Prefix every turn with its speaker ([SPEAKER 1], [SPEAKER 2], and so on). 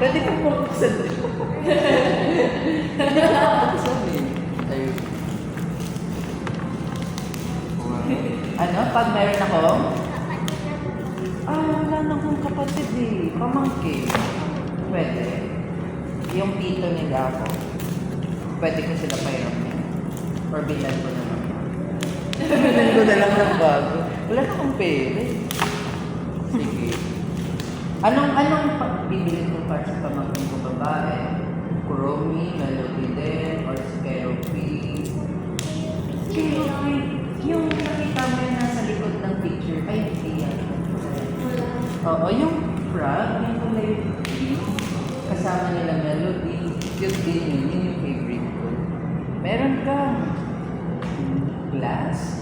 [SPEAKER 1] Pwede ko buksan ito. Hindi ko buksan eh. Ayun. Ano? Pag meron akong? Wala na akong kapatid eh. Pamangkin. Pwede. Yung tito nila ako. Pwede ko sila pahiramin. Or bilan ko na lang. Bilan ko na lang ng bago. Wala na akong pera. Sige. Anong bibili ko para sa pamangkin ko babae? Kuromi, Melody din, or Skeropi? Skeropi. Yung nakita mo yung nasa likod ng picture, ay hindi yan. Oo, yung frog, yung kulay green, kasama nila Melody, cute din yun yung favorite ko. Meron ka glass?